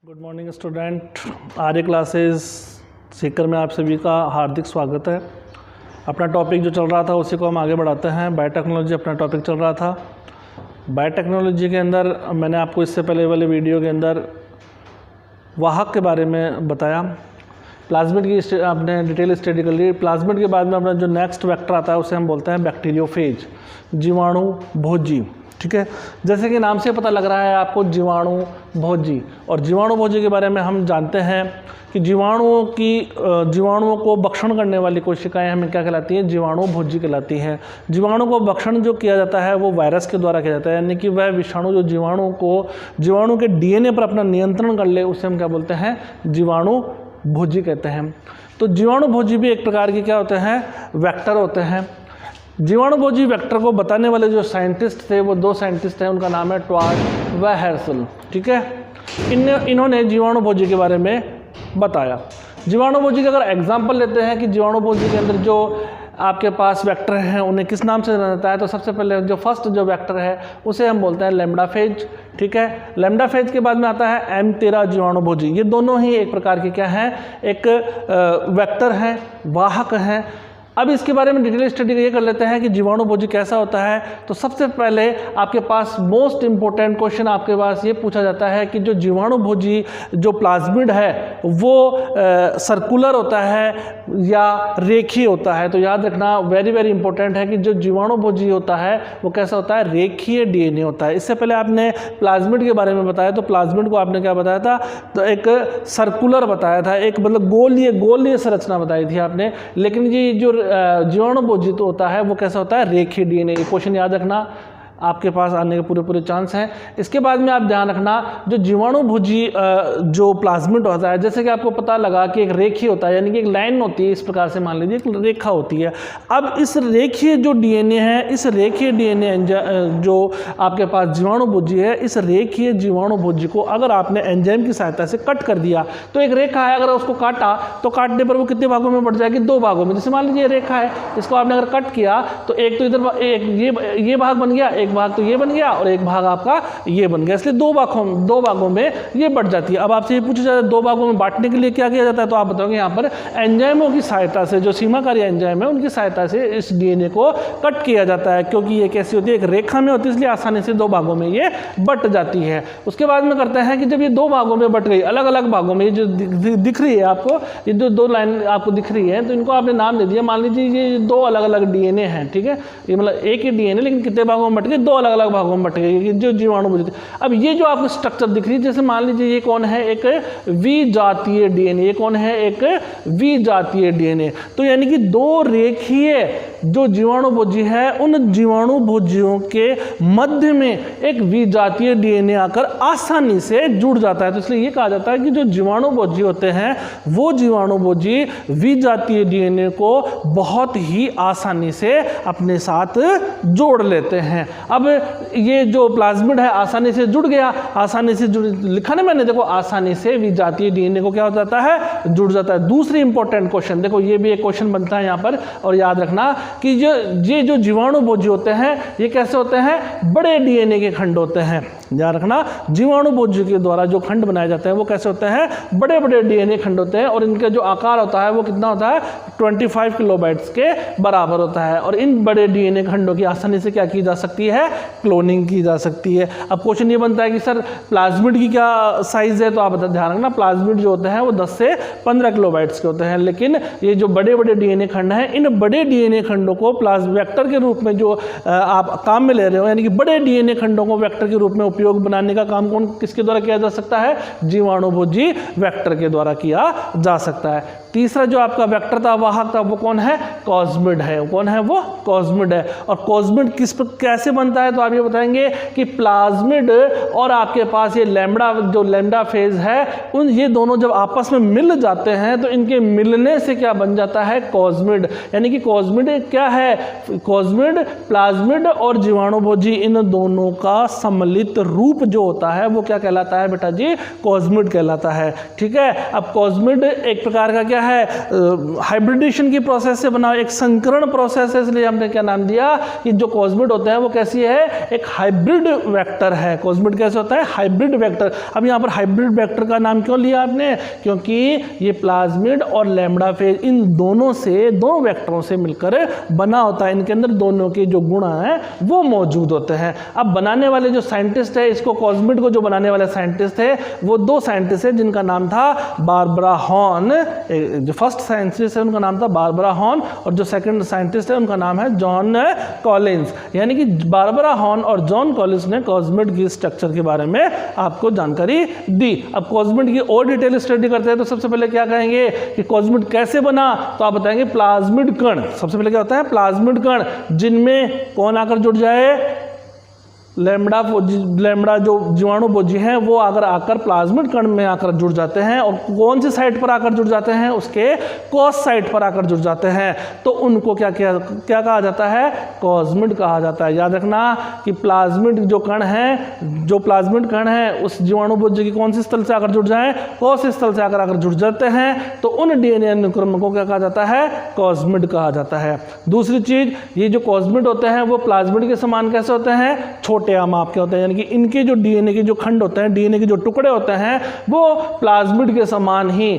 Good morning student, आर्य classes Sikar में आप सभी का हार्दिक स्वागत है। अपना टॉपिक जो चल रहा था उसी को हम आगे बढ़ाते हैं। बायोटेक्नोलॉजी अपना टॉपिक चल रहा था। बायोटेक्नोलॉजी के अंदर मैंने आपको इससे पहले वाले वीडियो के अंदर वाहक के बारे में बताया। प्लाज्मिड की आपने डिटेल स्टडी कर ली। प्लाज्मिड के बाद में अपना जो नेक्स्ट वेक्टर आता है उसे हम बोलते हैं बैक्टीरियोफेज, जीवाणु भोजी। ठीक है, जैसे कि नाम से पता लग रहा है आपको जीवाणु भोजी। और जीवाणु भोजी के बारे में हम जानते हैं कि जीवाणुओं को भक्षण करने वाली कोशिकाएं हमें क्या कहलाती हैं? जीवाणु भोजी कहलाती हैं। जीवाणु को भक्षण जो किया जाता है वो वायरस के द्वारा किया जाता है, यानी कि वह विषाणु जो जीवाणु के डीएनए पर अपना नियंत्रण कर ले उसे हम क्या बोलते हैं? जीवाणु भोजी कहते हैं। तो जीवाणु भोजी भी एक प्रकार के क्या होते हैं? वेक्टर होते हैं। जीवाणु भोजी वेक्टर को बताने वाले जो साइंटिस्ट थे वो दो साइंटिस्ट हैं, उनका नाम है ट्वार्ट व हेर्शल। ठीक है, इन्होंने जीवाणु भोजी के बारे में बताया। जीवाणु भोजी का अगर एग्जाम्पल लेते हैं कि जीवाणु भोजी के अंदर जो आपके पास वेक्टर हैं उन्हें किस नाम से जाना जाता है, तो सबसे पहले जो फर्स्ट जो वेक्टर है उसे हम बोलते हैं लैम्ब्डा फेज। ठीक है, लैम्ब्डा फेज के बाद में आता है M13 जीवाणु भोजी। ये दोनों ही एक प्रकार के क्या हैं? एक वेक्टर हैं, वाहक हैं। अब इसके बारे में डिटेल स्टडी ये कर लेते हैं कि जीवाणु भोजी कैसा होता है। तो सबसे पहले आपके पास मोस्ट इम्पोर्टेंट क्वेश्चन आपके पास ये पूछा जाता है कि जो जीवाणु भोजी जो प्लाज्मिड है वो सर्कुलर होता है या रेखीय होता है। तो याद रखना, वेरी वेरी इंपॉर्टेंट है कि जो जीवाणु भोजी होता है वो कैसा होता है? रेखीय डीएनए होता है। इससे पहले आपने प्लाज्मिड के बारे में बताया, तो प्लाज्मिड को आपने क्या बताया था? तो एक सर्कुलर बताया था, एक मतलब गोलीय संरचना बताई थी आपने। लेकिन ये जो जीवाणु भोजी तो होता है वो कैसा होता है? रेखीय डीएनए। क्वेश्चन याद रखना, आपके पास आने के पूरे चांस हैं। इसके बाद में आप ध्यान रखना, जो जीवाणु भोजी जो प्लाज्मिड होता है, जैसे कि आपको पता लगा कि एक रेखीय होता है, यानी कि एक लाइन होती है, इस प्रकार से मान लीजिए एक रेखा होती है। अब इस रेखीय जो डीएनए है, इस रेखीय डीएनए जो आपके पास जीवाणु भोजी है, इस रेखीय जीवाणु भोजी को अगर आपने एंजाइम की सहायता से कट कर दिया तो एक रेखा है, अगर उसको काटा तो काटने पर वो कितने भागों में बढ़ जाएगी? दो भागों में। जैसे मान लीजिए रेखा है, इसको आपने अगर कट किया तो एक तो इधर एक ये भाग बन गया, एक भाग तो ये बन गया और एक भाग आपका ये बन गया, इसलिए दो भागों में ये बढ़ जाती है। अब आपसे ये पूछा जाता है दो भागों में बांटने के लिए क्या किया जाता है, तो आप बताओगे यहाँ पर एंजाइमों की सहायता से, जो सीमाकारी एंजाइम है उनकी सहायता से इस डीएनए को कट किया जाता है, क्योंकि ये कैसी होती है? एक रेखा में होती है, इसलिए आसानी से दो भागों में ये बट जाती है। उसके बाद में करते हैं कि जब ये दो भागों में बट गई, अलग अलग भागों में, जो दिख रही है आपको, ये जो दो लाइन आपको दिख रही है, तो इनको आपने नाम दे दिया। मान लीजिए ये दो अलग अलग डीएनए हैं। ठीक है, ये मतलब एक ही डीएनए लेकिन कितने भागों में बट गए? दो अलग अलग भागों में बट गई, जो जीवाणु भोजी। अब ये जो आपको स्ट्रक्चर दिख रही है, जैसे मान लीजिए ये कौन है? एक वी जातीय डीएनए। ये कौन है? एक वी जातीय डीएनए। तो यानी कि दो रेखीय जो जीवाणु भोजी है, उन जीवाणु भोजियों के मध्य में एक वी जातीय डीएनए आकर आसानी से जुड़ जाता है। तो इसलिए ये कहा जाता है कि जो जीवाणु भोजी होते हैं वो जीवाणु भोजी वी जातीय डीएनए को बहुत ही आसानी से अपने साथ जोड़ लेते हैं। अब ये जो प्लाज्मिड है आसानी से जुड़ गया, आसानी से लिखा ना मैंने, देखो आसानी से वी जातीय डीएनए को क्या हो जाता है? जुड़ जाता है। दूसरी इंपॉर्टेंट क्वेश्चन, देखो ये भी एक क्वेश्चन बनता है यहाँ पर, और याद रखना कि ये जो जीवाणु भोजी होते हैं ये कैसे होते हैं? बड़े डीएनए के खंड होते हैं। ध्यान रखना, जीवाणु भोजी के द्वारा जो खंड बनाए जाते हैं वो कैसे होते हैं? बड़े बड़े डीएनए खंड होते हैं, और इनका जो आकार होता है वो कितना होता है? 25 किलोबाइट्स के बराबर होता है। और इन बड़े डीएनए खंडों की आसानी से क्या की जा सकती है? क्लोनिंग की जा सकती है। अब क्वेश्चन ये बनता है कि सर प्लाज्मिड की क्या साइज है? तो आप ध्यान रखना, प्लाज्मिड जो होते हैं वो 10 से 15 किलोबाइट्स के होते हैं। लेकिन ये जो बड़े बड़े डीएनए खंड हैं, इन बड़े डीएनए खंडों को वेक्टर के रूप में जो आप काम में ले रहे हो, यानी कि बड़े डीएनए खंडों को वेक्टर के रूप में उपयोग बनाने का काम किसके द्वारा किया जा सकता है? जीवाणु भोजी वेक्टर के द्वारा किया जा सकता है। तीसरा जो आपका वेक्टर था, वाहक था, वो कौन है? कॉस्मिड है। कौन है वो? कॉस्मिड है। और कॉस्मिड कैसे बनता है? तो आप ये बताएंगे कि प्लाज्मिड और आपके पास ये लैम्ब्डा फेज है, ये दोनों जब आपस में मिल जाते हैं तो इनके मिलने से क्या बन जाता है? कॉस्मिड। यानी कि कॉस्मिड क्या है? कॉस्मिड, प्लाज्मिड और जीवाणु भोजी, इन दोनों का सम्मिलित रूप जो होता है वो क्या कहलाता है बेटा जी? कॉस्मिड कहलाता है। ठीक है, अब कॉस्मिड एक प्रकार का क्या है हाइब्रिडेशन की प्रोसेस से बना, एक संकरण प्रोसेस है, इसलिए हमने क्या नाम दिया कि जो कॉस्मिड होता है वो कैसी है, एक हाइब्रिड वेक्टर है। कॉस्मिड कैसे होता है, हाइब्रिड वेक्टर। अब यहाँ पर हाइब्रिड वेक्टर का नाम क्यों लिया आपने, क्योंकि ये प्लाज्मिड और लैम्ब्डा फेज इन दोनों से, दो वेक्टरों से मिलकर बना होता है। इनके अंदर दोनों के जो गुण हैं वो मौजूद होते हैं। अब बनाने वाले जो साइंटिस्ट है, इसको कॉस्मिड को जो बनाने वाले साइंटिस्ट थे वो दो साइंटिस्ट है, जिनका नाम था बारबरा हॉर्न। जो फर्स्ट साइंटिस्ट है उनका नाम था बारबरा हॉर्न, और जो सेकंड साइंटिस्ट है उनका नाम है जॉन कॉलिंस। यानी कि बारबरा हॉर्न और जॉन कॉलिंस ने कॉस्मिड की स्ट्रक्चर के बारे में आपको जानकारी दी। अब कॉस्मिड की और डिटेल स्टडी करते हैं तो सबसे पहले क्या कहेंगे कि कॉस्मिड कैसे बना, तो आप बताएंगे प्लाज्मिड कण। सबसे पहले क्या होता है, प्लाज्मिड कण, जिनमें कौन आकर जुड़ जाए, लैम्ब्डा जो जीवाणुभोजी हैं वो अगर आकर प्लाज्मिड कण में आकर जुड़ जाते हैं, और कौन सी साइट पर आकर जुड़ जाते हैं, उसके कॉस साइट पर आकर जुड़ जाते हैं, तो उनको क्या कहा जाता है, कॉस्मिड कहा जाता है। याद रखना कि प्लाज्मिड जो कण है उस जीवाणुभोजी की कौन सी स्थल से आकर जुड़ जाए, कॉस स्थल से आकर जुड़ जाते हैं, तो उन डीएनए अनुक्रम को क्या कहा जाता है, कॉस्मिड कहा जाता है। दूसरी चीज, ये जो कॉस्मिड होते हैं वो प्लाज्मिड के समान कैसे होते हैं, छोटे माप के होते हैं। यानी कि इनके जो डीएनए के जो खंड होते हैं, डीएनए के जो टुकड़े होते हैं वो प्लाज्मिड के समान ही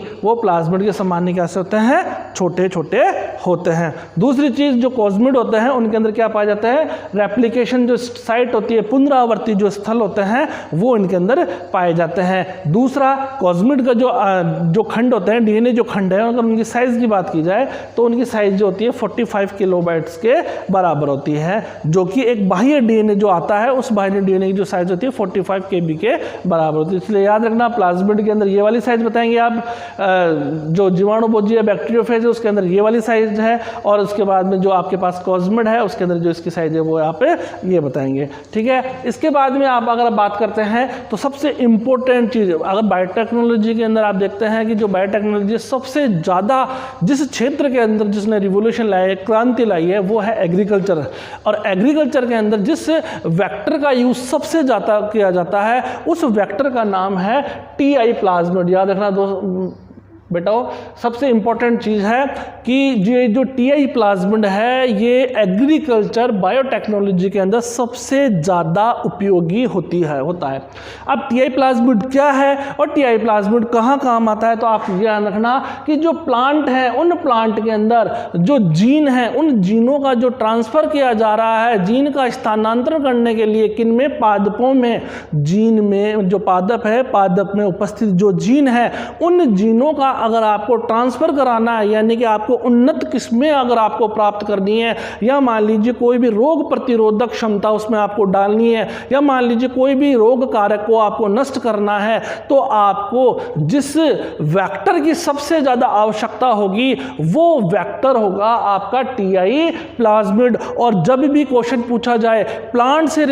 कैसे होते हैं, छोटे छोटे होते हैं। दूसरी चीज, जो कॉस्मिड होते हैं उनके अंदर क्या पाया जाता है, रेप्लिकेशन जो साइट होती है, पुनरावर्ती जो स्थल होते हैं वो इनके अंदर पाए जाते हैं। दूसरा, कॉस्मिड का जो खंड होते हैं, डीएनए जो खंड है, अगर उनकी साइज की बात की जाए तो उनकी साइज जो होती है 45 किलोबाइट्स के बराबर होती है, जो कि एक बाह्य डीएनए जो आता है उस बाह्य डीएनए की जो साइज होती है 45 kb के बराबर होती है। इसलिए याद रखना, प्लाज्मिड के अंदर ये वाली साइज बताएंगे आप, जो जीवाणुभोजी है, बैक्टीरियोफेज है, उसके अंदर ये वाली साइज है, और उसके बाद में जो आपके पास कॉस्मिड है उसके अंदर जो इसकी साइज है वो आप ये बताएंगे। ठीक है, इसके बाद में आप अगर बात करते हैं तो सबसे इंपॉर्टेंट चीज, अगर बायोटेक्नोलॉजी के अंदर आप देखते हैं कि जो बायोटेक्नोलॉजी सबसे ज़्यादा जिस क्षेत्र के अंदर जिसने रिवोल्यूशन लाई है, क्रांति लाई है, वो है एग्रीकल्चर। और एग्रीकल्चर के अंदर जिस वेक्टर का यूज सबसे ज़्यादा किया जाता है उस वेक्टर का नाम है टीआई प्लाज्मिड। याद रखना बेटाओ, सबसे इंपॉर्टेंट चीज़ है कि ये जो टीआई प्लाज्मिड है ये एग्रीकल्चर बायोटेक्नोलॉजी के अंदर सबसे ज़्यादा उपयोगी होता है। अब टीआई प्लाज्मिड क्या है और टीआई प्लाज्मिड कहाँ काम आता है, तो आप ये ध्यान रखना कि जो प्लांट है उन प्लांट के अंदर जो जीन है, उन जीनों का जो ट्रांसफ़र किया जा रहा है, जीन का स्थानांतरण करने के लिए किन में, पादपों में, जीन में जो पादप है, पादप में उपस्थित जो जीन है, उन जीनों का अगर आपको ट्रांसफ़र कराना है, यानी कि आपको उन्नत किस्में अगर आपको प्राप्त करनी है, या मान लीजिए कोई भी रोग प्रतिरोधक क्षमता उसमें आपको डालनी है, या मान लीजिए कोई भी रोग कारक को आपको नष्ट करना है, तो आपको जिस वेक्टर की सबसे ज़्यादा आवश्यकता होगी वो वेक्टर होगा आपका टीआई प्लाज्मिड। और जब भी क्वेश्चन पूछा जाए प्लांट से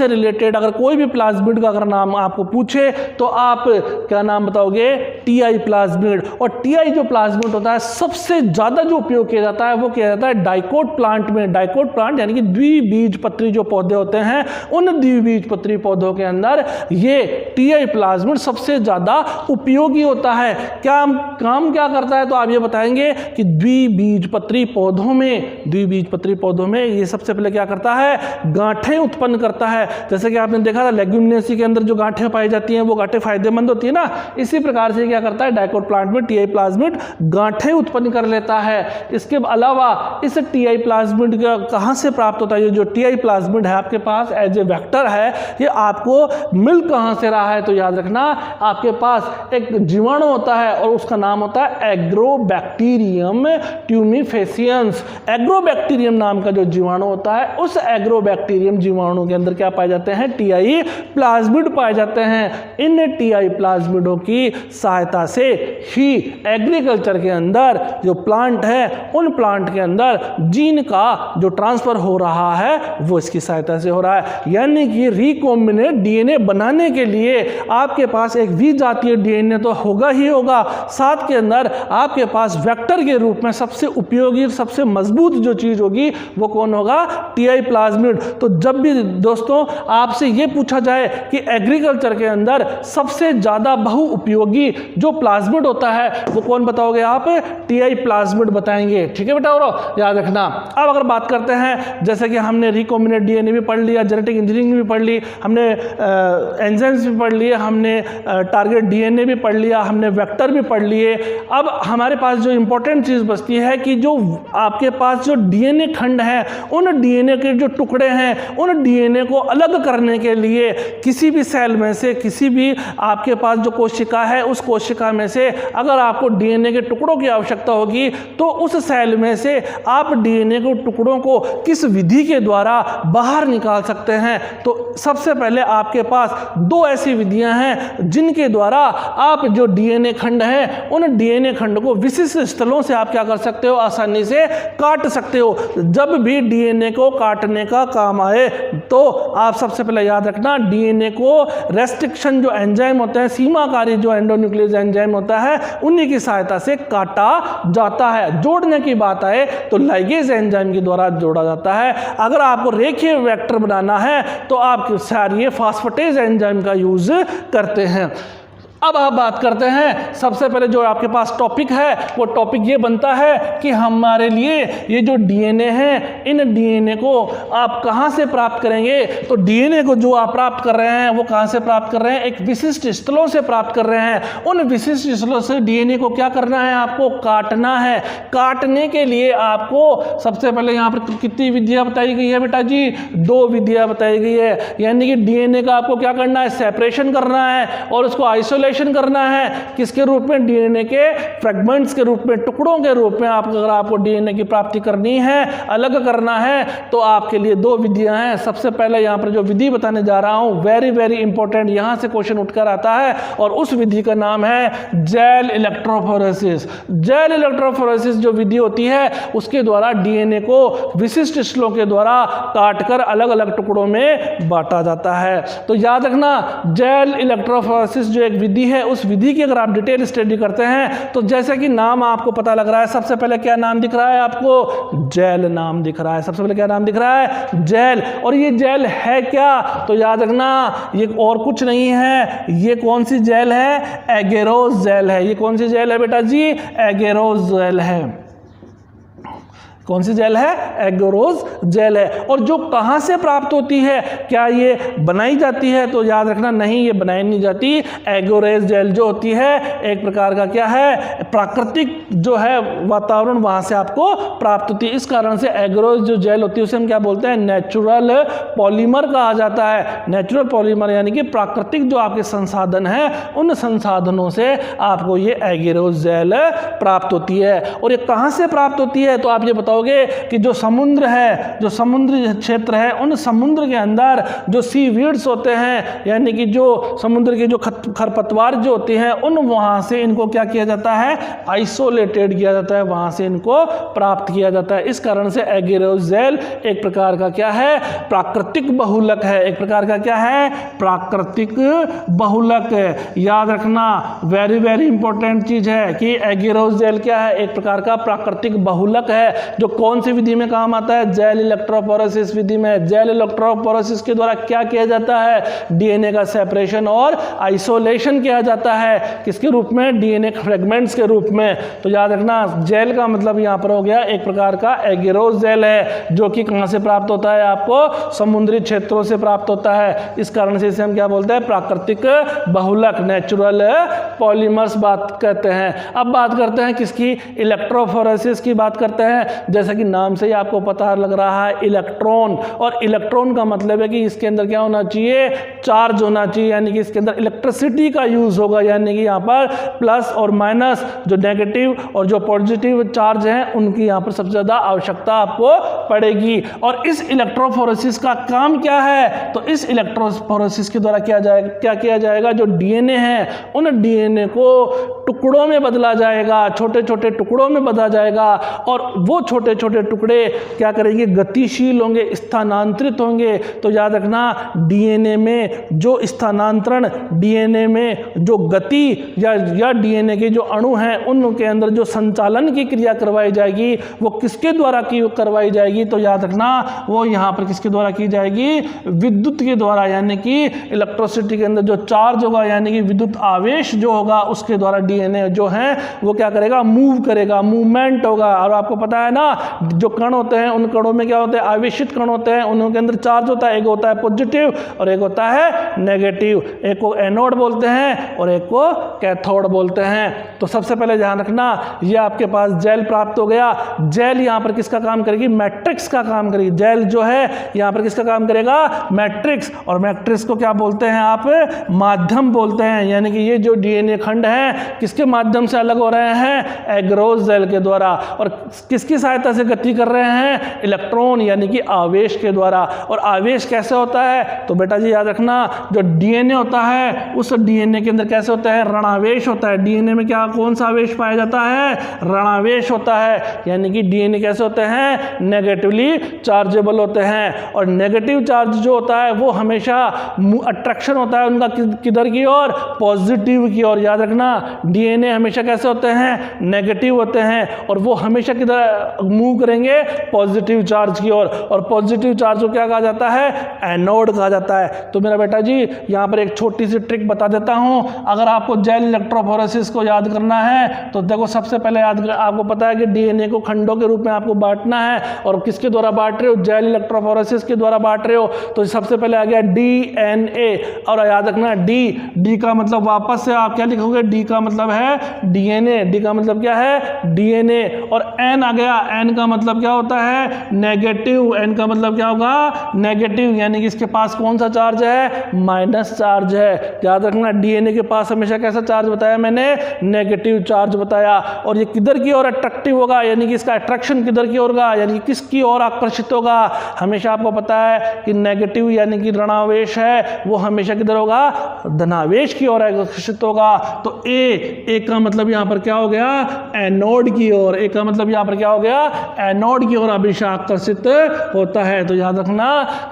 रिलेटेड अगर कोई भी प्लाज्मिड का अगर नाम आपको पूछे तो आप क्या नाम बताओगे, टीआई प्लाज्मिड। और टीआई जो प्लाज्मिड होता है सबसे ज्यादा जो उपयोग किया जाता है वो किया जाता है डाइकोट प्लांट में। डाइकोट प्लांट यानी कि द्विबीजपत्री जो पौधे होते हैं, उन द्विबीजपत्री पौधों के अंदर ये टीआई प्लाज्मिड सबसे ज्यादा उपयोगी होता है। काम क्या करता है, तो आप ये बताएंगे कि द्विबीजपत्री पौधों में ये सबसे पहले क्या करता है, गांठें उत्पन्न करता है। जैसे कि आपने देखा था लेग्यूमिनेसी के अंदर जो गांठें पाई जाती हैं वो गांठें फायदेमंद होती है ना, इसी प्रकार से क्या करता है डाइकोट प्लांट में टीआई प्लाज्मिड गांठें उत्पन्न कर लेता है। इसके अलावा इस टीआई प्लाज्मिड का कहां से प्राप्त होता है, ये जो टीआई प्लाज्मिड है आपके पास एज ए वेक्टर है, ये आपको मिल कहां से रहा है, तो याद रखना आपके पास एक जीवाणु होता है और उसका नाम होता है एग्रोबैक्टीरियम ट्यूमिफेसियंस। एग्रोबैक्टीरियम नाम का जो जीवाणु होता है उस एग्रोबैक्टीरियम जीवाणु के अंदर क्या पाए जाते हैं, टीआई प्लाज्मिड पाए जाते हैं। इन टीआई प्लाज्मिडों की सहायता से ही एग्रीकल्चर के अंदर जो प्लांट है उन प्लांट के अंदर जीन का जो ट्रांसफर हो रहा है वो इसकी सहायता से हो रहा है। यानी कि रिकॉम्बिनेट डीएनए बनाने के लिए आपके पास एक विजातीय डीएनए तो होगा ही होगा, साथ के अंदर आपके पास वेक्टर के रूप में सबसे उपयोगी सबसे मजबूत जो चीज होगी वो कौन होगा, टीआई प्लाज्मिड। तो जब भी दोस्तों आपसे ये पूछा जाए कि एग्रीकल्चर के अंदर सबसे ज्यादा बहु उपयोगी जो प्लाज्मिड होता है वो कौन बताओगे आप? टीआई प्लाज्मिड बताएंगे। ठीक है बेटा, और याद रखना। अब अगर बात करते हैं, जैसे कि हमने रिकॉम्बिनेंट डीएनए भी पढ़ लिया, जेनेटिक इंजीनियरिंग भी पढ़ ली, हमने एंजाइम्स भी पढ़ लिए, हमने टारगेट डीएनए भी पढ़ लिया, हमने वेक्टर भी पढ़ लिए। अब हमारे पास जो इंपॉर्टेंट चीज़ बचती है कि जो आपके पास जो डीएनए खंड है, उन डीएनए के जो टुकड़े हैं, उन डीएनए को अलग करने के लिए किसी भी सेल में से, किसी भी आपके पास जो कोशिका है, उस कोशिका में से अगर आपको डीएनए के टुकड़ों की आवश्यकता होगी तो उस सेल में से आप डीएनए के टुकड़ों को किस विधि के द्वारा बाहर निकाल सकते हैं। तो सबसे पहले आपके पास दो ऐसी विधियां हैं जिनके द्वारा आप जो डीएनए खंड है, उन डीएनए खंड को विशिष्ट स्थलों से आप क्या कर सकते हो? आसानी से काट सकते हो। जब भी डीएनए को काटने का काम आए तो आप सबसे पहले याद रखना, डीएनए को रेस्ट्रिक्शन जो एंजाइम होते हैं, सीमाकारी जो एंडोन्यूक्लियस एंजाइम होता है, उन्हीं की सहायता से काटा जाता है। जोड़ने की बात आए तो लाइगेज एंजाइम के द्वारा जोड़ा जाता है। अगर आपको रेखीय वेक्टर बनाना है तो आप सारी फास्फेटेज एंजाइम का यूज करते हैं। अब आप बात करते हैं, सबसे पहले जो आपके पास टॉपिक है वो टॉपिक ये बनता है कि हमारे लिए ये जो डीएनए है, इन डीएनए को आप कहाँ से प्राप्त करेंगे? तो डीएनए को जो आप प्राप्त कर रहे हैं वो कहाँ से प्राप्त कर रहे हैं? एक विशिष्ट स्थलों से प्राप्त कर रहे हैं। उन विशिष्ट स्थलों से डीएनए को क्या करना है? आपको काटना है। काटने के लिए आपको सबसे पहले यहाँ पर कितनी विधियाँ बताई गई है बेटा जी? 2 विधियाँ बताई गई है। यानी कि डीएनए का आपको क्या करना है? सेपरेशन करना है और उसको आइसोलेशन करना है। किसके रूप में? डीएनए के फ्रेगमेंट्स के रूप में, टुकड़ों के रूप में। अगर आपको डीएनए की प्राप्ति करनी है, अलग करना है, तो आपके लिए 2 विधियां हैं। सबसे पहले यहां पर जो विधि बताने जा रहा हूं, वेरी वेरी इंपॉर्टेंट, यहां से क्वेश्चन उठकर आता है और उस विधि का नाम है जेल इलेक्ट्रोफोरेसिस। जेल इलेक्ट्रोफोरेसिस जो विधि होती है उसके द्वारा डीएनए को विशिष्ट स्थलों के द्वारा काटकर अलग अलग टुकड़ों में बांटा जाता है। तो याद रखना, जेल इलेक्ट्रोफोरेसिस जो एक विधि है, उस विधि की अगर आप डिटेल स्टडी करते हैं तो जैसे कि नाम आपको पता लग रहा है, सबसे पहले क्या नाम दिख रहा है आपको? जेल नाम दिख रहा है। सबसे पहले क्या नाम दिख रहा है? जेल। और ये जेल है क्या? तो याद रखना, ये और कुछ नहीं है। ये कौन सी जेल है? एगेरोस जेल है। ये कौन सी जेल है बेटा जी? एगेरोस जेल है। कौन सी जेल है? एगेरोस जेल है। और जो कहाँ से प्राप्त होती है? क्या ये बनाई जाती है? तो याद रखना, नहीं, ये बनाई नहीं जाती। एगेरोस जेल जो होती है एक प्रकार का क्या है? प्राकृतिक जो है वातावरण, वहाँ से आपको प्राप्त होती है। इस कारण से एगेरोस जो जेल होती है उसे हम क्या बोलते हैं? नेचुरल पॉलीमर कहा जाता है। नेचुरल पॉलीमर यानी कि प्राकृतिक जो आपके संसाधन हैं, उन संसाधनों से आपको ये एगेरोस जेल प्राप्त होती है। और ये कहाँ से प्राप्त होती है? तो आप ये बताओ कि जो समुद्र है, जो समुद्री क्षेत्र है, उन समुद्र के अंदर जो सी वीड्स होते हैं, यानी कि जो समुद्र के जो खरपतवार जो होते हैं, उन वहां से इनको क्या किया जाता है? आइसोलेटेड किया जाता है, वहां से इनको प्राप्त किया जाता है। इस कारण से एगेरोस जेल एक प्रकार का क्या है? प्राकृतिक बहुलक है। एक प्रकार का क्या है? प्राकृतिक बहुलक है। याद रखना, वेरी वेरी इंपॉर्टेंट चीज है कि एगेरोस जेल क्या है? एक प्रकार का प्राकृतिक बहुलक है, जो कौन सी विधि में काम आता है? जेल इलेक्ट्रोफोरेसिस विधि में। जेल इलेक्ट्रोफोरेसिस के द्वारा क्या किया जाता है? डीएनए का सेपरेशन और आइसोलेशन किया जाता है। किसके रूप में? डीएनए फ्रेगमेंट्स के रूप में। तो याद रखना, जेल का मतलब यहां पर हो गया एक प्रकार का एगेरोस जेल है, जो कि कहां से प्राप्त होता है? आपको समुद्री क्षेत्रों से प्राप्त होता है। इस कारण से इसे हम क्या बोलते हैं? प्राकृतिक बहुलक, नेचुरल पॉलीमर्स बात कहते हैं। अब बात करते हैं किसकी? इलेक्ट्रोफोरेसिस की बात करते हैं। जैसा कि नाम से ही आपको पता लग रहा है, इलेक्ट्रॉन। और इलेक्ट्रॉन का मतलब है कि इसके अंदर क्या होना चाहिए? चार्ज होना चाहिए, यानी कि इसके अंदर इलेक्ट्रिसिटी का यूज होगा। यानी कि यहाँ पर प्लस और माइनस, जो नेगेटिव और जो पॉजिटिव चार्ज हैं, उनकी यहाँ पर सबसे ज़्यादा आवश्यकता आपको पड़ेगी। और इस इलेक्ट्रोफोरेसिस का काम क्या है? तो इस इलेक्ट्रोफोरेसिस के द्वारा क्या किया जाएगा? जो डीएनए है, उन डीएनए को टुकड़ों में बदला जाएगा, छोटे छोटे टुकड़ों में बदला जाएगा। और वो छोटे छोटे छोटे टुकड़े क्या करेंगे, गतिशील होंगे, स्थानांतरित होंगे। तो याद रखना डीएनए में जो स्थानांतरण, डीएनए में जो गति या डीएनए के जो अणु हैं उनके अंदर जो संचालन की क्रिया करवाई जाएगी वो किसके द्वारा करवाई जाएगी, तो याद रखना वो यहाँ पर किसके द्वारा की जाएगी, विद्युत के द्वारा, यानी कि इलेक्ट्रिसिटी के अंदर जो चार्ज होगा यानी कि विद्युत आवेश जो होगा उसके द्वारा डीएनए जो है वो क्या करेगा, मूव करेगा, मूवमेंट होगा। और आपको पता है ना जो कण होते हैं उन कणों में क्या होते हैं, आवेशित कण होते हैं, उनके अंदर चार्ज होता है, एक होता है पॉजिटिव और एक होता है नेगेटिव, एक को एनोड बोलते हैं और एक को कैथोड बोलते हैं। तो सबसे पहले ध्यान रखना ये आपके पास जेल प्राप्त हो गया। जेल यहाँ पर किसका काम करेगी, मैट्रिक्स का काम करेगी। जेल जो है यहाँ पर किसका काम करेगा, मैट्रिक्स। और मैट्रिक्स को क्या बोलते हैं आप, माध्यम बोलते हैं। यानी कि ये जो डीएनए खंड है किसके माध्यम से अलग हो रहे हैं, एग्रोस जेल के द्वारा। और किसकी सहायता से गति कर रहे हैं, इलेक्ट्रॉन यानी कि आवेश के द्वारा। और आवेश कैसे होता है, तो बेटा जी याद रखना जो डीएनए होता है उस डीएनए के अंदर कैसे होता है, ऋणावेश होता है। डीएनए में क्या कौन सा आवेश पाया जाता है, ऋणावेश होता है। यानी कि डीएनए कैसे होते हैं, नेगेटिवली चार्जेबल होते हैं। और नेगेटिव चार्ज जो होता है वो हमेशा अट्रैक्शन होता है उनका किधर की ओर, पॉजिटिव की ओर। याद रखना डीएनए हमेशा कैसे होते हैं, नेगेटिव होते हैं और वो हमेशा किधर मूव करेंगे, पॉजिटिव चार्ज की ओर। और पॉजिटिव चार्ज को क्या कहा जाता है, एनोड कहा जाता है। तो मेरा बेटा जी यहाँ पर एक छोटी सी ट्रिक बता देता हूँ। अगर आपको जेल इलेक्ट्रोफोरेसिस को याद करना है तो देखो सबसे पहले आपको पता है कि डीएनए को खंडों के रूप में आपको बांटना है। और किसके द्वारा बांट रहे हो, जेल इलेक्ट्रोफोरेसिस के द्वारा बांट रहे हो। तो सबसे पहले आ गया डीएनए। और याद रखना डी का मतलब वापस से आप क्या लिखोगे, डी का मतलब है डीएनए, डी का मतलब क्या है, डीएनए। और एन आ गया, एन का मतलब क्या होता है, नेगेटिव। एन का मतलब क्या होगा, नेगेटिव, यानी कि इसके पास कौन सा चार्ज है, माइनस चार्ज है। याद रखना डीएनए के पास हमेशा कैसा चार्ज बताया मैंने, नेगेटिव चार्ज बताया। और ये किधर की ओर अट्रैक्टिव होगा, यानी कि इसका अट्रैक्शन किधर की ओर होगा, यानी कि किसकी ओर आकर्षित होगा। हमेशा आपको पता है कि नेगेटिव यानी कि ऋणावेश है वो हमेशा किधर होगा, धनावेश की ओर आकर्षित होगा। तो ए का मतलब यहाँ पर क्या हो गया, एनोड की ओर। ए का मतलब यहाँ पर क्या हो गया, एनोड की ओर हमेशा आकर्षित होता है। तो याद रखना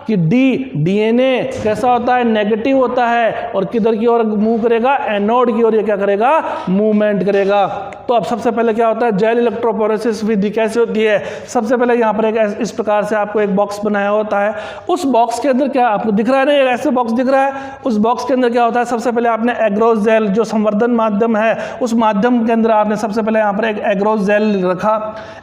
कि डीएनए कैसा होता है, नेगेटिव होता है और किधर की ओर मूव करेगा, एनोड की ओर। ये क्या करेगा, मूवमेंट करेगा। तो अब सबसे पहले क्या होता है, जेल इलेक्ट्रोफोरेसिस विधि कैसे होती है। सबसे पहले यहाँ पर एक इस प्रकार से आपको एक बॉक्स बनाया होता है। उस बॉक्स के अंदर क्या आपको दिख रहा है ना, ऐसे बॉक्स दिख रहा है। उस बॉक्स के अंदर क्या होता है, सबसे पहले आपने एग्रोस जेल जो संवर्धन माध्यम है उस माध्यम के अंदर आपने सबसे पहले यहाँ पर एक एग्रोस जेल रखा।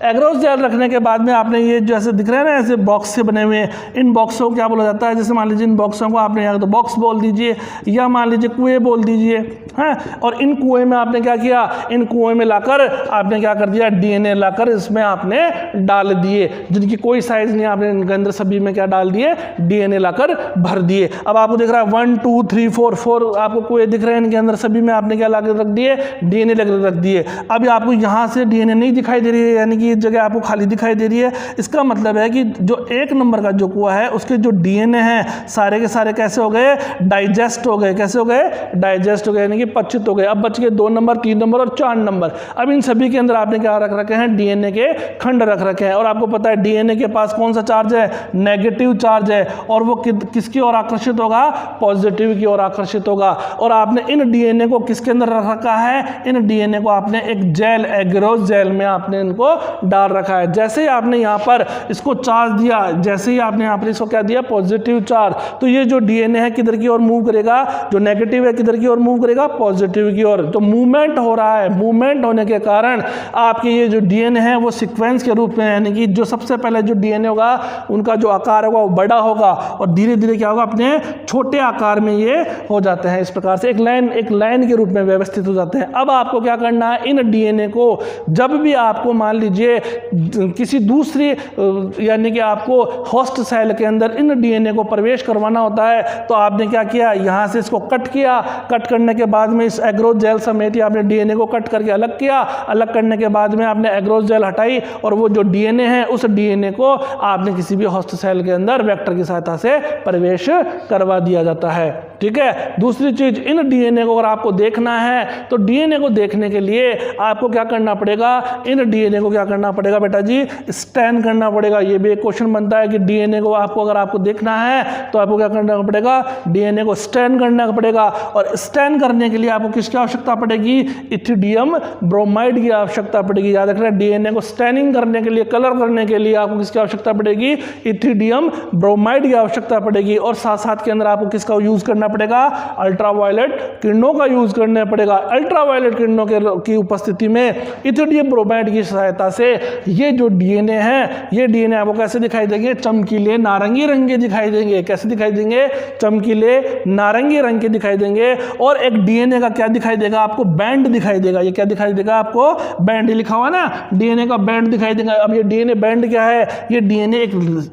एग्रोस जेल रखने के बाद में आपने ये जैसे दिख रहे हैं ना, ऐसे बॉक्स से बने हुए, इन बॉक्सों को क्या बोला जाता है, जैसे मान लीजिए इन बॉक्सों को आपने यहाँ तो बॉक्स बोल दीजिए या मान लीजिए कुएं बोल दीजिए, हैं। और इन कुएं में आपने क्या किया, इन कुएं में लाकर आपने क्या कर दिया, डीएनए लाकर इसमें आपने डाल दिए, जिनकी कोई साइज नहीं, आपने इनके अंदर सभी में क्या डाल दिए, डीएनए लाकर भर दिए। अब आपको दिख रहा है 1 2 3 4 आपको कुएं दिख रहे हैं, इनके अंदर सभी में आपने क्या लाकर रख दिए, डीएनए लाकर रख दिए। अब आपको यहाँ से डीएनए नहीं दिखाई दे रही है, यानी कि ये जगह आपको खाली दिखाई दे रही है। इसका मतलब है कि जो 1 नंबर का जो कुआं है उसके जो डीएनए हैं सारे के सारे कैसे हो गए, डाइजेस्ट हो गए। कैसे हो गए, डाइजेस्ट हो गए, यानी कि पचित हो गए। अब बच गए 2 नंबर, 3 नंबर और 4 नंबर। अब इन सभी के अंदर आपने क्या रख रखे हैं, डीएनए के खंड रख रखे हैं। और आपको पता है डीएनए के पास कौन सा चार्ज है, नेगेटिव चार्ज है। और वो किसकी ओर आकर्षित होगा, पॉजिटिव की ओर आकर्षित होगा। और आपने इन डीएनए को किसके अंदर रख रखा है, इन डीएनए को आपने एक जेल, एग्रोस जेल में आपने इनको डाल रखा है। जैसे ही आपने यहाँ पर इसको चार्ज दिया, जैसे ही आपने यहाँ पर इसको क्या दिया, पॉजिटिव चार्ज, तो ये जो डीएनए है किधर की ओर मूव करेगा, जो नेगेटिव है किधर की ओर मूव करेगा, पॉजिटिव की ओर। तो मूवमेंट हो रहा है, मूवमेंट होने के कारण आपके ये जो डीएनए है वो सीक्वेंस के रूप में, यानी कि जो सबसे पहले जो डीएनए होगा उनका जो आकार होगा वो बड़ा होगा और धीरे धीरे क्या होगा, अपने छोटे आकार में ये हो जाते हैं। इस प्रकार से एक लाइन के रूप में व्यवस्थित हो जाते हैं। अब आपको क्या करना है, इन डीएनए को जब भी आपको मान लीजिए किसी दूसरी यानी कि आपको होस्ट सेल के अंदर इन डीएनए को प्रवेश करवाना होता है, तो आपने क्या किया, यहाँ से इसको कट किया। कट करने के बाद में इस एग्रोस जेल समेत ही आपने डीएनए को कट करके अलग किया। अलग करने के बाद में आपने एग्रोस जेल हटाई और वो जो डीएनए है उस डीएनए को आपने किसी भी होस्ट सेल के अंदर वेक्टर की सहायता से प्रवेश करवा दिया जाता है। ठीक है। दूसरी चीज, इन डीएनए को अगर आपको देखना है तो डीएनए को देखने के लिए आपको क्या करना पड़ेगा, इन डीएनए को क्या करना पड़ेगा बेटा जी? स्टैन करना पड़ेगा। ये भी एक क्वेश्चन बनता है कि डीएनए को आपको अगर आपको देखना है तो आपको क्या करना पड़ेगा? डीएनए को स्टैन करना पड़ेगा। और स्टैन करने के लिए आपको किसकी आवश्यकता पड़ेगी? इथिडियम ब्रोमाइड की आवश्यकता पड़ेगी। याद रखना, डीएनए को स्टैनिंग करने के लिए, कलर करने के लिए आपको किसकी आवश्यकता पड़ेगी? इथिडियम ब्रोमाइड की आवश्यकता पड़ेगी। और साथ साथ के अंदर आपको किसका यूज करना पड़ेगा? अल्ट्रावायलेट किरणों का यूज करना पड़ेगा। अल्ट्रावायलेट किरणों की उपस्थिति में इथिडियम ब्रोमाइड की सहायता से ये जो डीएनए है, ये डीएनए आपको कैसे दिखाई देंगे? चमकीले नारंगी रंग के दिखाई देंगे। कैसे दिखाई देंगे? चमकीले नारंगी रंग के दिखाई देंगे। और एक डीएनए का क्या दिखाई देगा आपको? बैंड दिखाई देगा। ये क्या दिखाई देगा आपको? बैंड। लिखा हुआ ना, डीएनए का बैंड दिखाई देगा। अब ये डीएनए बैंड क्या है? ये डीएनए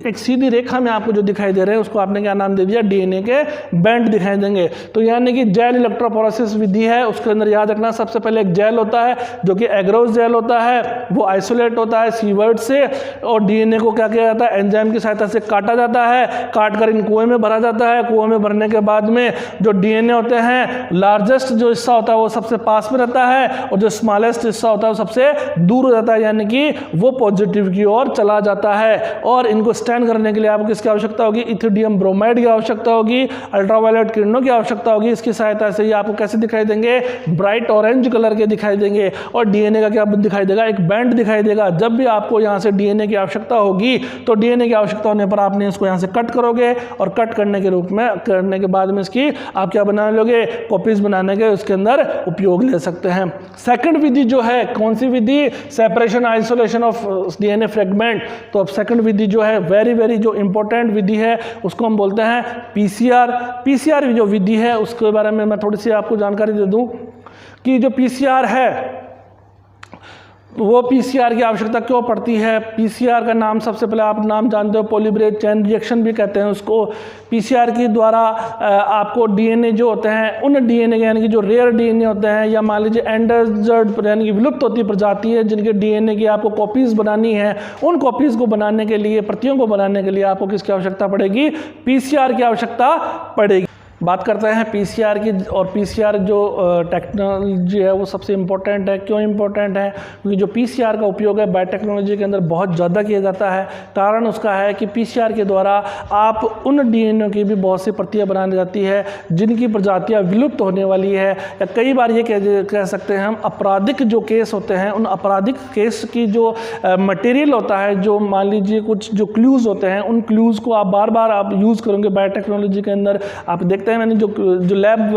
एक सीधी रेखा में आपको जो दिखाई दे रहे हैं उसको आपने क्या नाम दे दिया? डीएनए के बैंड दिखाई देंगे। तो यानी कि जेल इलेक्ट्रोफोरेसिस विधि है, उसके अंदर याद रखना सबसे पहले एक जेल होता है जो कि एग्रोस जेल होता है, वो आइसोलेट होता है सीवर्ड से, और डीएनए को क्या किया जाता है? एंजाइम की सहायता से काटा जाता है। काट कर इन कुएं में भरा जाता है। कुएं में भरने के बाद में जो डीएनए होते हैं, लार्जेस्ट जो हिस्सा होता है वो सबसे पास में रहता है, और जो स्मॉलेस्ट हिस्सा होता है वो सबसे दूर हो जाता है, यानी कि वो पॉजिटिव की ओर चला जाता है। और इनको स्टैन करने के लिए आपको किसकी आवश्यकता होगी? इथिडियम ब्रोमाइड की आवश्यकता होगी, अल्ट्रावायलेट किरणों की आवश्यकता होगी। इसकी सहायता से ये आपको कैसे दिखाई देंगे? ब्राइट ऑरेंज कलर के दिखाई देंगे। और डीएनए का क्या दिखाई देगा? एक बैंड दिखाई देगा। जब भी आपको यहाँ से डीएनए की आवश्यकता होगी तो डीएनए की आवश्यकता होने पर आपने इसको यहाँ से कट करोगे, और कट करने के रूप में करने के बाद में इसकी आप क्या बना लोगे? कॉपीज बनाने के उसके अंदर उपयोग ले सकते हैं। सेकंड विधि जो है, कौन सी विधि? Separation isolation of DNA fragment. तो अब सेकंड विधि जो है, वेरी जो इंपॉर्टेंट विधि है, उसको हम बोलते हैं पीसीआर। पीसीआर जो विधि है उसके बारे में मैं थोड़ी सी आपको जानकारी दे दूं कि जो पीसीआर है वो पीसीआर की आवश्यकता क्यों पड़ती है। पीसीआर का नाम सबसे पहले आप नाम जानते हो, पॉलीमरेज चेन रिएक्शन भी कहते हैं उसको। पीसीआर के द्वारा आपको डीएनए जो होते हैं, उन डीएनए यानी कि जो रेयर डीएनए होते हैं, या मान लीजिए एंडेंजर्ड यानी कि विलुप्त होती प्रजाति है, जिनके डीएनए की आपको कॉपीज़ बनानी है, उन कॉपीज़ को बनाने के लिए, प्रतियों को बनाने के लिए आपको किसकी आवश्यकता पड़ेगी? पीसीआर की आवश्यकता पड़ेगी। बात करते हैं पीसीआर की। और पीसीआर जो टेक्नोलॉजी है वो सबसे इम्पोर्टेंट है। क्यों इम्पोर्टेंट है? क्योंकि जो पीसीआर का उपयोग है बायोटेक्नोलॉजी के अंदर बहुत ज़्यादा किया जाता है। कारण उसका है कि पीसीआर के द्वारा आप उन डीएनए की भी बहुत सी प्रतियां बनाई जाती है जिनकी प्रजातियां विलुप्त होने वाली है, या कई बार ये कह सकते हैं हम आपराधिक जो केस होते हैं, उन आपराधिक केस की जो मटेरियल होता है, जो मान लीजिए कुछ जो क्लूज़ होते हैं, उन क्लूज़ को आप बार बार आप यूज़ करोगे बायोटेक्नोलॉजी के अंदर। आप देखते हैं मैंने जो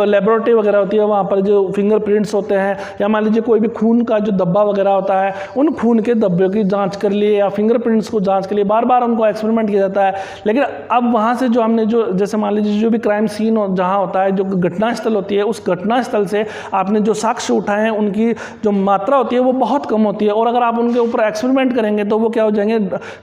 लेबोरेटरी वगैरह होती है वहाँ पर जो फिंगरप्रिंट्स होते हैं, या मान लीजिए कोई भी खून का जो धब्बा वगैरह होता है, उन खून के धब्बे की जांच कर लिए या फिंगरप्रिंट्स को जांच के लिए बार बार उनको एक्सपेरिमेंट किया जाता है। लेकिन अब वहाँ से जो हमने जो जैसे मान लीजिए जो भी क्राइम सीन जहाँ होता है, जो घटनास्थल होती है, उस घटनास्थल से आपने जो साक्ष्य उठाए हैं उनकी जो मात्रा होती है वो बहुत कम होती है, और अगर आप उनके ऊपर एक्सपेरिमेंट करेंगे तो वो क्या हो जाएंगे?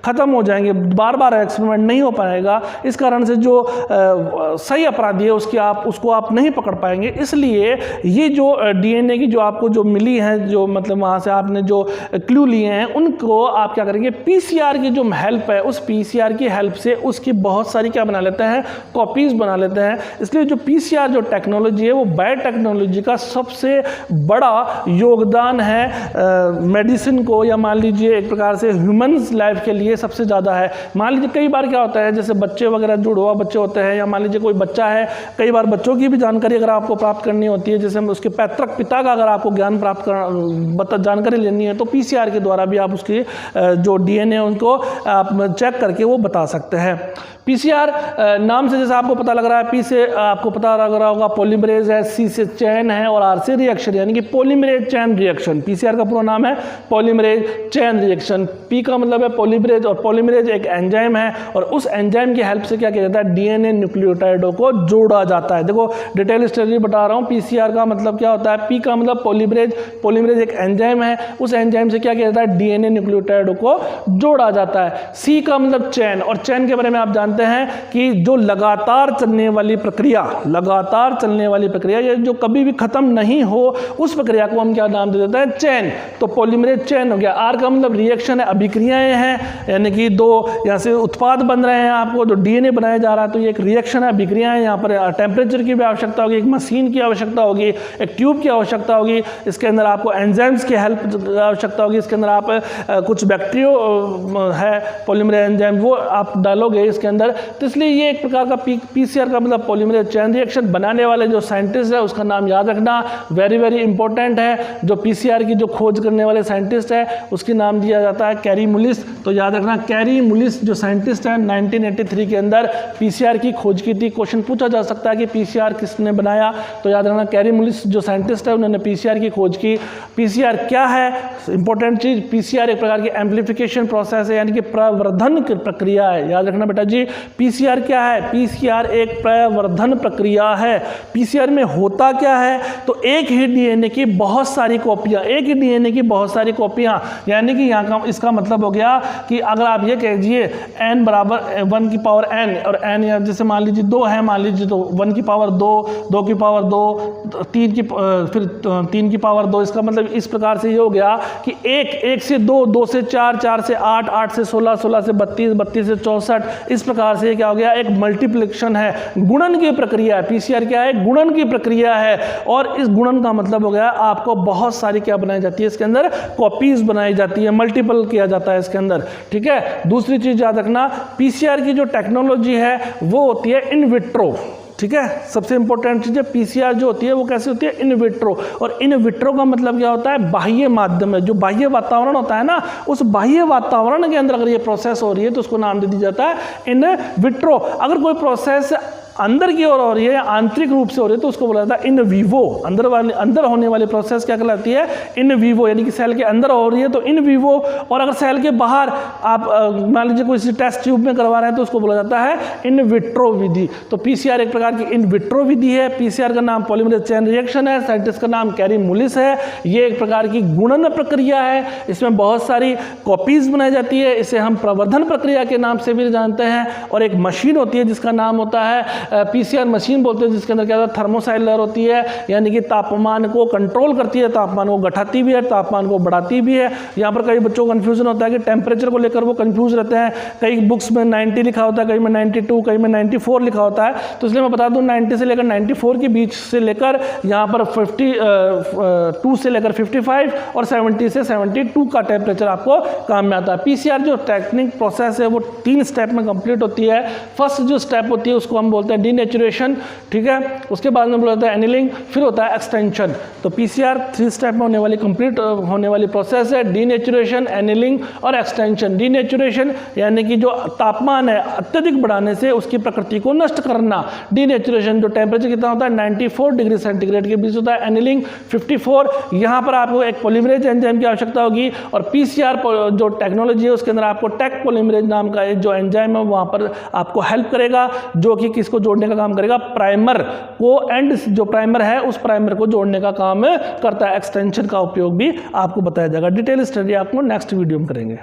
ख़त्म हो जाएंगे, बार बार एक्सपेरिमेंट नहीं हो पाएगा। इस कारण से जो सही अपराधी है उसको आप नहीं पकड़ पाएंगे। इसलिए ये जो डीएनए की जो आपको जो मिली है, जो मतलब वहाँ से आपने जो क्लू लिए हैं, उनको आप क्या करेंगे? पीसीआर की जो हेल्प है, उस पीसीआर की हेल्प से उसकी बहुत सारी क्या बना लेते हैं? कॉपीज़ बना लेते हैं। इसलिए जो पीसीआर जो टेक्नोलॉजी है वो बायोटेक्नोलॉजी का सबसे बड़ा योगदान है मेडिसिन को, या मान लीजिए एक प्रकार से ह्यूमन्स लाइफ के लिए सबसे ज़्यादा है। मान लीजिए कई बार क्या होता है, जैसे बच्चे वगैरह जुड़वा बच्चे होते हैं, या मान लीजिए कोई बच्चा है, कई बार बच्चों की भी जानकारी अगर आपको प्राप्त करनी होती है, जैसे उसके पैतृक पिता का अगर आपको ज्ञान प्राप्त जानकारी लेनी है, तो पीसीआर के द्वारा भी आप उसकी जो डीएनए उनको आप चेक करके वो बता सकते हैं। पीसीआर नाम से जैसे आपको पता लग रहा है, पी से आपको पता लग रहा होगा पॉलीमरेज है, सी से चेन है, और आर से रिएक्शन, यानी कि पॉलीमरेज चेन रिएक्शन। पीसीआर का पूरा नाम है पॉलीमरेज चेन रिएक्शन। पी का मतलब है पॉलीमरेज, और पॉलीमरेज एक एंजाइम है, और उस एंजाइम की हेल्प से क्या किया जाता है? डीएनए न्यूक्लियोटाइडों को जोड़ा जाता है। देखो डिटेल स्टडी बता रहा हूँ। पीसीआर का मतलब क्या होता है? पी का मतलब पॉलीमरेज, पॉलीमरेज एक एंजाइम है, उस एंजाइम से क्या किया जाता है? डीएनए न्यूक्लियोटाइडों को जोड़ा जाता है। सी का मतलब चेन, और चेन के बारे में आप जानते हैं कि जो लगातार चलने वाली प्रक्रिया, लगातार चलने वाली प्रक्रिया, या जो कभी भी खत्म नहीं हो, उस प्रक्रिया को हम क्या नाम दे देते हैं? चेन। तो पॉलीमरेज चेन हो गया। आर का मतलब रिएक्शन है, अभिक्रियाएं हैं, यानी कि दो यहाँ से उत्पाद बन रहे हैं, आपको जो डीएनए बनाया जा रहा है, तो ये एक रिएक्शन है, अभिक्रियाएं यहाँ पर टेम्परेचर की भी आवश्यकता होगी, एक मशीन की आवश्यकता होगी, एक ट्यूब की आवश्यकता होगी, इसके अंदर आपको एंजाइम्स की हेल्प की आवश्यकता होगी, इसके अंदर आप कुछ बैक्टीरियो है पॉलीमरेज एंजाइम वो आप डालोगे इसके अंदर। तो इसलिए ये एक प्रकार का पीसीआर का मतलब पॉलीमरेज चेन रिएक्शन बनाने वाले जो साइंटिस्ट है उसका नाम याद रखना वेरी वेरी इंपॉर्टेंट है। जो पीसीआर की जो खोज करने वाले साइंटिस्ट है उसकी नाम दिया जाता है कैरी मुलिस। तो याद रखना कैरी मुलिस जो साइंटिस्ट है 1983 के अंदर पीसीआर की खोज की थी। क्वेश्चन पूछा जा सकता है कि पीसीआर किसने बनाया, तो याद रखना कैरी मुलिस जो साइंटिस्ट है उन्होंने पीसीआर की खोज की। पीसीआर क्या है, इंपॉर्टेंट चीज, पीसीआर एक प्रकार की एम्प्लीफिकेशन प्रोसेस है यानी कि प्रवर्धन की प्रक्रिया है। याद रखना बेटा जी, पीसीआर क्या है, पीसीआर एक प्रवर्धन प्रक्रिया है। पीसीआर में होता क्या है, तो एक ही डीएनए की बहुत सारी कॉपियां, एक ही डीएनए की बहुत सारी कॉपियां, यानी कि यहाँ का इसका मतलब हो गया कि अगर आप ये कहिए n बराबर 1 की पावर n और n या जैसे मान लीजिए 2 है, मान लीजिए तो 1 की पावर 2, 2 की पावर 2, 3 की फिर 3 की पावर 2, इसका मतलब इस प्रकार से ये हो गया कि 1 से 2, 2 से 4, 4 से 8, 8 से 16, 16 से 32, 32 से 64, इस प्रकार से क्या हो गया, एक मल्टीप्लिकेशन है, गुणन की प्रक्रिया है। पीसीआर क्या है, गुणन की प्रक्रिया है। और इस गुणन का मतलब हो गया आपको बहुत सारी क्या बनाई जाती है, इसके अंदर कॉपीज बनाई जाती है, मल्टीपल किया जाता है इसके अंदर। ठीक है, दूसरी चीज याद रखना, पीसीआर की जो टेक्नोलॉजी है वो होती है इन विट्रो। ठीक है, सबसे इंपॉर्टेंट चीज़ है पीसीआर जो होती है वो कैसे होती है, इन विट्रो। और इन विट्रो का मतलब क्या होता है, बाह्य माध्यम है, जो बाह्य वातावरण होता है ना, उस बाह्य वातावरण के अंदर अगर ये प्रोसेस हो रही है तो उसको नाम दे दिया जाता है इन विट्रो। अगर कोई प्रोसेस अंदर की ओर हो रही है या आंतरिक रूप से हो रही है तो उसको बोला जाता है इन वीवो। अंदर होने वाली प्रोसेस क्या कहलाती है, इन वीवो, यानी कि सेल के अंदर हो रही है तो इन वीवो। और अगर सेल के बाहर आप मान लीजिए कोई टेस्ट ट्यूब में करवा रहे हैं तो उसको बोला जाता है इन विट्रो विधि। तो पीसीआर एक प्रकार की इन विट्रो विधि है। पीसीआर का नाम पॉलीमरेज चेन रिएक्शन है, साइंटिस्ट का नाम कैरी मुलिस है। ये एक प्रकार की गुणन प्रक्रिया है, इसमें बहुत सारी कॉपीज बनाई जाती है, इसे हम प्रवर्धन प्रक्रिया के नाम से भी जानते हैं। और एक मशीन होती है जिसका नाम होता है पीसीआर मशीन बोलते हैं, जिसके अंदर क्या होता है, थर्मोसाइलर होती है, यानी कि तापमान को कंट्रोल करती है, तापमान को घटाती भी है, तापमान को बढ़ाती भी है। यहाँ पर कई बच्चों को कंफ्यूजन होता है कि टेम्परेचर को लेकर वो कंफ्यूज रहते हैं, कई बुक्स में 90 लिखा होता है, कई में 92, कई में 94 लिखा होता है। तो इसलिए मैं बता दूं 90 से लेकर 94 के बीच से लेकर यहाँ पर 52 से लेकर 55 और 70 से 72 का टेम्परेचर आपको काम में आता है। पीसीआर जो टेक्निक प्रोसेस है वो 3 स्टेप में कंप्लीट होती है। फर्स्ट जो स्टेप होती है उसको हम बोलते हैं डीनेचुरेशन, ठीक है, उसके बाद में बोला जाता है एनिलिंग, फिर होता है एक्सटेंशन। तो पीसीआर 3 स्टेप में होने वाली कंप्लीट होने वाली प्रोसेस है, डीनेचुरेशन, एनिलिंग और एक्सटेंशन। डीनेचुरेशन यानी कि जो तापमान है अत्यधिक बढ़ाने से उसकी प्रकृति को नष्ट करना। डीनेचुरेशन जो टेम्परेचर कितना होता है 94 डिग्री सेंटीग्रेड के बीच होता है। एनिलिंग 54, यहाँ पर आपको एक पॉलीमरेज एंजाइम की आवश्यकता होगी। और पीसीआर जो टेक्नोलॉजी है उसके अंदर आपको टेक पॉलीमरेज नाम का जो एंजाइम है वहाँ पर आपको हेल्प करेगा, जो कि किसको जोड़ने का काम करेगा, प्राइमर को, एंड जो प्राइमर है उस प्राइमर को जोड़ने का काम करता है। एक्सटेंशन का उपयोग भी आपको बताया जाएगा। डिटेल स्टडी आपको नेक्स्ट वीडियो में करेंगे।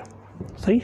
सही।